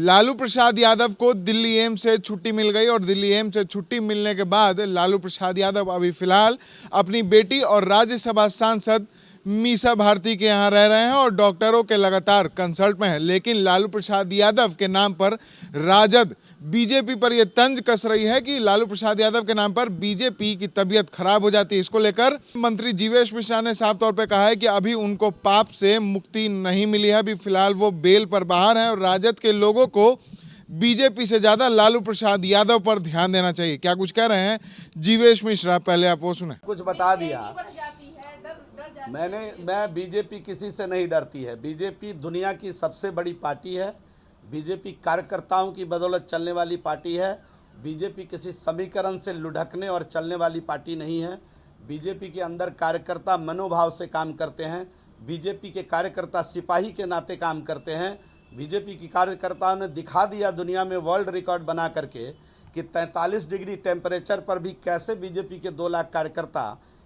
लालू प्रसाद यादव को दिल्ली एम्स से छुट्टी मिल गई और दिल्ली एम्स से छुट्टी मिलने के बाद लालू प्रसाद यादव अभी फिलहाल अपनी बेटी और राज्यसभा सांसद मीसा भारती के यहाँ रह रहे हैं और डॉक्टरों के लगातार कंसल्ट में है। लेकिन लालू प्रसाद यादव के नाम पर राजद बीजेपी पर यह तंज कस रही है कि लालू प्रसाद यादव के नाम पर बीजेपी की तबीयत खराब हो जाती है। इसको लेकर मंत्री जीवेश मिश्रा ने साफ तौर पर कहा है कि अभी उनको पाप से मुक्ति नहीं मिली है, अभी फिलहाल वो बेल पर बाहर है और राजद के लोगों को बीजेपी से ज्यादा लालू प्रसाद यादव पर ध्यान देना चाहिए। क्या कुछ कह रहे हैं जीवेश मिश्रा, पहले आप वो सुने। कुछ बता दिया मैं बीजेपी किसी से नहीं डरती है। बीजेपी दुनिया की सबसे बड़ी पार्टी है। बीजेपी कार्यकर्ताओं की बदौलत चलने वाली पार्टी है। बीजेपी किसी समीकरण से लुढ़कने और चलने वाली पार्टी नहीं है। बीजेपी के अंदर कार्यकर्ता मनोभाव से काम करते हैं। बीजेपी के कार्यकर्ता सिपाही के नाते काम करते हैं। बीजेपी की कार्यकर्ताओं ने दिखा दिया दुनिया में वर्ल्ड रिकॉर्ड बना करके कि 43 डिग्री टेम्परेचर पर भी कैसे बीजेपी के 2 लाख कार्यकर्ता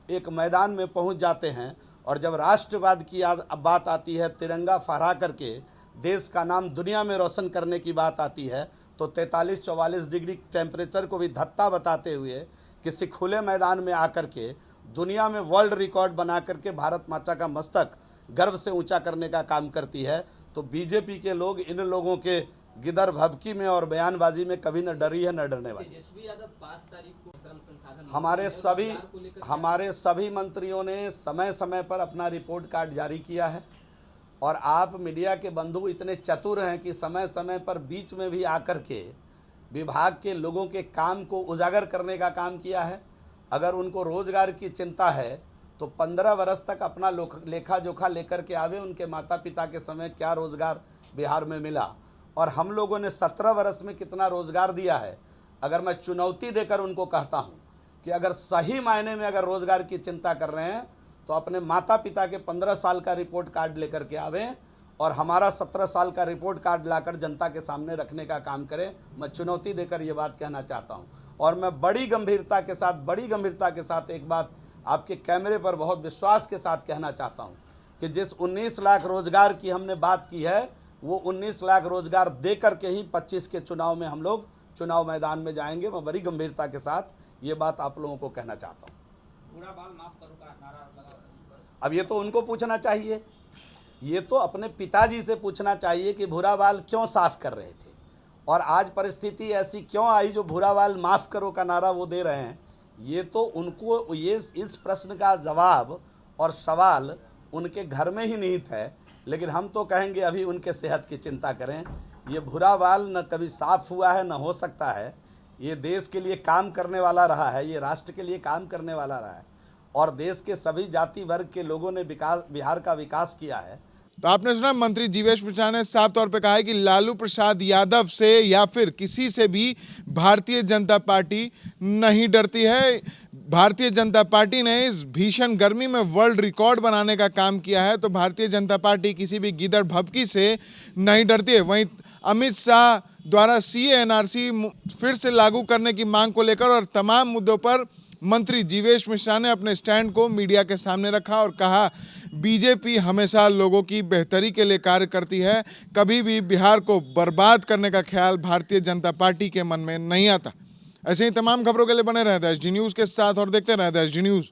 एक मैदान में पहुंच जाते हैं। और जब राष्ट्रवाद की बात आती है, तिरंगा फहरा करके देश का नाम दुनिया में रोशन करने की बात आती है, तो 43-44 डिग्री टेम्परेचर को भी धत्ता बताते हुए किसी खुले मैदान में आकर के दुनिया में वर्ल्ड रिकॉर्ड बना करके भारत माता का मस्तक गर्व से ऊंचा करने का काम करती है। तो बीजेपी के लोग इन लोगों के गिदर भभकी में और बयानबाजी में कभी न डरी है न डरने वाली। हमारे सभी मंत्रियों ने समय समय पर अपना रिपोर्ट कार्ड जारी किया है और आप मीडिया के बंधु इतने चतुर हैं कि समय समय पर बीच में भी आकर के विभाग के लोगों के काम को उजागर करने का काम किया है। अगर उनको रोजगार की चिंता है तो 15 वर्ष तक अपना लेखा जोखा लेकर के आवे, उनके माता पिता के समय क्या रोजगार बिहार में मिला और हम लोगों ने 17 वर्ष में कितना रोजगार दिया है। अगर मैं चुनौती देकर उनको कहता हूं कि अगर सही मायने में अगर रोजगार की चिंता कर रहे हैं तो अपने माता पिता के 15 साल का रिपोर्ट कार्ड लेकर के आवें और हमारा 17 साल का रिपोर्ट कार्ड लाकर जनता के सामने रखने का काम करें। मैं चुनौती देकर ये बात कहना चाहता हूं और मैं बड़ी गंभीरता के साथ एक बात आपके कैमरे पर बहुत विश्वास के साथ कहना चाहता हूं कि जिस 19 लाख रोजगार की हमने बात की है, वो 19 लाख रोजगार दे करके ही 25 के चुनाव में हम लोग चुनाव मैदान में जाएंगे। मैं बड़ी गंभीरता के साथ ये बात आप लोगों को कहना चाहता हूं। अब ये तो उनको पूछना चाहिए, ये तो अपने पिताजी से पूछना चाहिए कि भूरा बाल क्यों साफ कर रहे थे और आज परिस्थिति ऐसी क्यों आई जो भूरा बाल माफ करो का नारा वो दे रहे हैं। ये तो उनको इस प्रश्न का जवाब और सवाल उनके घर में ही निहित है। लेकिन हम तो कहेंगे अभी उनके सेहत की चिंता करें। ये भूरा बाल न कभी साफ हुआ है, न हो सकता है। ये देश के लिए काम करने वाला रहा है, ये राष्ट्र के लिए काम करने वाला रहा है और देश के सभी जाति वर्ग के लोगों ने बिहार का विकास किया है। तो आपने सुना, मंत्री जीवेश मिश्रा ने साफ तौर पे कहा है कि लालू प्रसाद यादव से या फिर किसी से भी भारतीय जनता पार्टी नहीं डरती है। भारतीय जनता पार्टी ने इस भीषण गर्मी में वर्ल्ड रिकॉर्ड बनाने का काम किया है, तो भारतीय जनता पार्टी किसी भी गिदड़ भभकी से नहीं डरती है। वहीं अमित शाह द्वारा CA/NRC फिर से लागू करने की मांग को लेकर और तमाम मुद्दों पर मंत्री जीवेश मिश्रा ने अपने स्टैंड को मीडिया के सामने रखा और कहा बीजेपी हमेशा लोगों की बेहतरी के लिए कार्य करती है, कभी भी बिहार को बर्बाद करने का ख्याल भारतीय जनता पार्टी के मन में नहीं आता। ऐसे ही तमाम खबरों के लिए बने रहते हैं SG न्यूज़ के साथ और देखते रहते हैं SG न्यूज़।